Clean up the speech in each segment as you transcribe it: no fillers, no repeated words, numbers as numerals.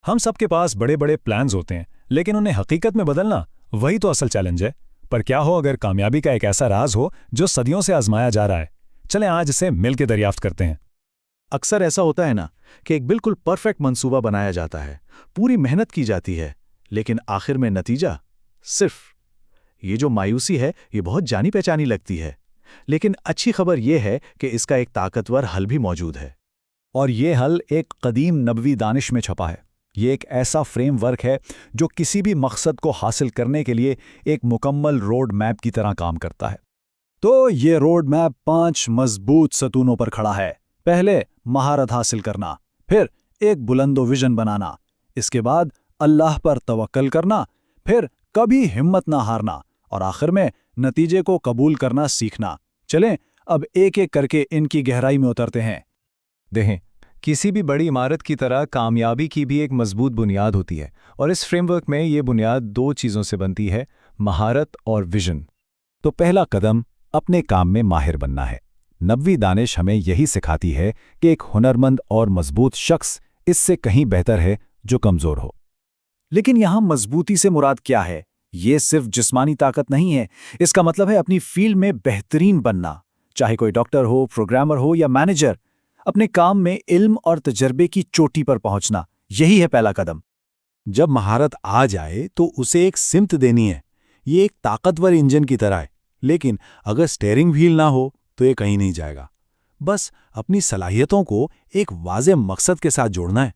हम सबके पास बड़े बड़े प्लान्स होते हैं, लेकिन उन्हें हकीकत में बदलना वही तो असल चैलेंज है। पर क्या हो अगर कामयाबी का एक ऐसा राज हो जो सदियों से आजमाया जा रहा है। चलें आज इसे मिलकर दरियाफ्त करते हैं। अक्सर ऐसा होता है ना कि एक बिल्कुल परफेक्ट मंसूबा बनाया जाता है, पूरी मेहनत की जाती है, लेकिन आखिर में नतीजा सिर्फ। ये जो मायूसी है ये बहुत जानी पहचानी लगती है, लेकिन अच्छी खबर यह है कि इसका एक ताकतवर हल भी मौजूद है। और ये हल एक कदीम नबवी दानिश में छपा है। ये एक ऐसा फ्रेमवर्क है जो किसी भी मकसद को हासिल करने के लिए एक मुकम्मल रोड मैप की तरह काम करता है। तो ये रोड मैप 5 मजबूत सतूनों पर खड़ा है। पहले महारत हासिल करना, फिर एक बुलंदो विजन बनाना, इसके बाद अल्लाह पर तवक्कल करना, फिर कभी हिम्मत ना हारना, और आखिर में नतीजे को कबूल करना सीखना। चलें अब एक एक करके इनकी गहराई में उतरते हैं। देखें, किसी भी बड़ी इमारत की तरह कामयाबी की भी एक मजबूत बुनियाद होती है, और इस फ्रेमवर्क में ये बुनियाद 2 चीज़ों से बनती है, महारत और विजन। तो पहला कदम अपने काम में माहिर बनना है। नबवी दानिश हमें यही सिखाती है कि एक हुनरमंद और मजबूत शख्स इससे कहीं बेहतर है जो कमज़ोर हो। लेकिन यहाँ मजबूती से मुराद क्या है? ये सिर्फ जिस्मानी ताकत नहीं है। इसका मतलब है अपनी फील्ड में बेहतरीन बनना, चाहे कोई डॉक्टर हो, प्रोग्रामर हो या मैनेजर। अपने काम में इल्म और तजर्बे की चोटी पर पहुंचना, यही है पहला कदम। जब महारत आ जाए तो उसे एक सिमत देनी है। ये एक ताकतवर इंजन की तरह है, लेकिन अगर स्टीयरिंग व्हील ना हो तो ये कहीं नहीं जाएगा। बस अपनी सलाहियतों को एक वाज़ेह मकसद के साथ जोड़ना है।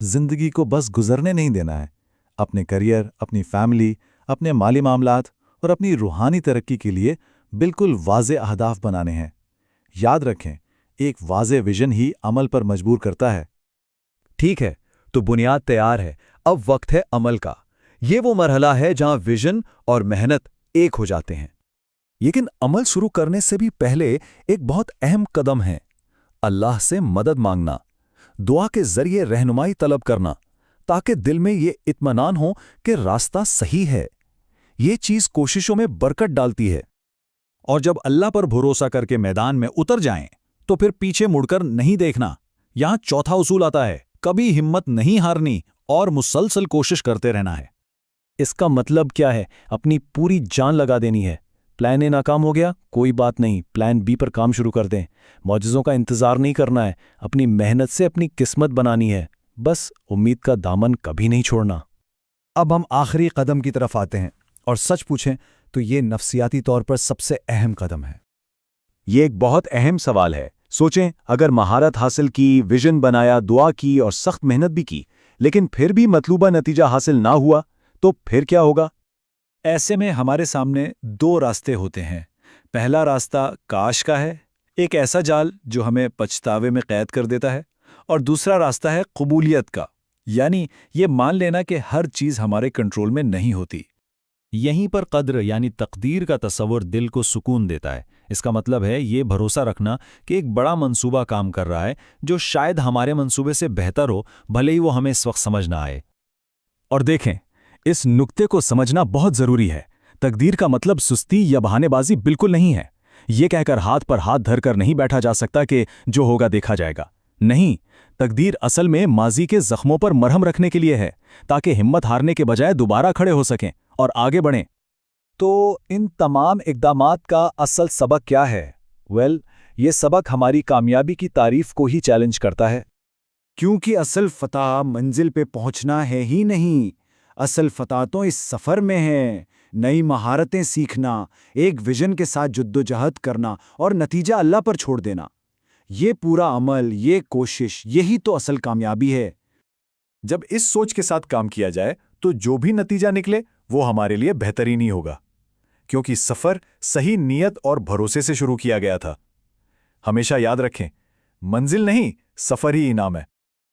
जिंदगी को बस गुजरने नहीं देना है। अपने करियर, अपनी फैमिली, अपने माली मामलात और अपनी रूहानी तरक्की के लिए बिल्कुल वाज़ेह अहदाफ बनाने हैं। याद रखें, एक वाज़ेह विजन ही अमल पर मजबूर करता है। ठीक है, तो बुनियाद तैयार है, अब वक्त है अमल का। ये वो मरहला है जहां विजन और मेहनत एक हो जाते हैं। लेकिन अमल शुरू करने से भी पहले एक बहुत अहम कदम है, अल्लाह से मदद मांगना, दुआ के जरिए रहनुमाई तलब करना, ताकि दिल में ये इत्मीनान हो कि रास्ता सही है। ये चीज़ कोशिशों में बरकत डालती है। और जब अल्लाह पर भरोसा करके मैदान में उतर जाएं, तो फिर पीछे मुड़कर नहीं देखना। यहां चौथा उसूल आता है, कभी हिम्मत नहीं हारनी और मुसलसल कोशिश करते रहना है। इसका मतलब क्या है? अपनी पूरी जान लगा देनी है। प्लान ए नाकाम हो गया, कोई बात नहीं, प्लान बी पर काम शुरू कर दें। मौजज़ों का इंतज़ार नहीं करना है, अपनी मेहनत से अपनी किस्मत बनानी है। बस उम्मीद का दामन कभी नहीं छोड़ना। अब हम आखिरी कदम की तरफ आते हैं, और सच पूछें तो ये नफ्सियाती तौर पर सबसे अहम कदम है। ये एक बहुत अहम सवाल है। सोचें, अगर महारत हासिल की, विजन बनाया, दुआ की और सख्त मेहनत भी की, लेकिन फिर भी मतलूबा नतीजा हासिल ना हुआ, तो फिर क्या होगा? ऐसे में हमारे सामने 2 रास्ते होते हैं। पहला रास्ता काश का है, एक ऐसा जाल जो हमें पछतावे में कैद कर देता है, और दूसरा रास्ता है कबूलियत का, यानी ये मान लेना कि हर चीज़ हमारे कंट्रोल में नहीं होती। यहीं पर कद्र यानी तकदीर का तसव्वुर दिल को सुकून देता है। इसका मतलब है ये भरोसा रखना कि एक बड़ा मंसूबा काम कर रहा है जो शायद हमारे मंसूबे से बेहतर हो, भले ही वो हमें इस वक्त समझ ना आए। और देखें, इस नुक्ते को समझना बहुत ज़रूरी है। तकदीर का मतलब सुस्ती या बहानेबाजी बिल्कुल नहीं है। ये कहकर हाथ पर हाथ धरकर नहीं बैठा जा सकता कि जो होगा देखा जाएगा। नहीं, तकदीर असल में माजी के जख्मों पर मरहम रखने के लिए है, ताकि हिम्मत हारने के बजाय दोबारा खड़े हो सकें और आगे बढ़ें। तो इन तमाम इक़दामात का असल सबक क्या है? ये सबक हमारी कामयाबी की तारीफ को ही चैलेंज करता है। क्योंकि असल फतह मंजिल पे पहुंचना है ही नहीं, असल फतह तो इस सफ़र में है। नई महारतें सीखना, एक विजन के साथ जद्दोजहद करना और नतीजा अल्लाह पर छोड़ देना। ये पूरा अमल, ये कोशिश, यही तो असल कामयाबी है। जब इस सोच के साथ काम किया जाए तो जो भी नतीजा निकले वो हमारे लिए बेहतरीन ही होगा, क्योंकि सफ़र सही नीयत और भरोसे से शुरू किया गया था। हमेशा याद रखें, मंजिल नहीं, सफ़र ही इनाम है।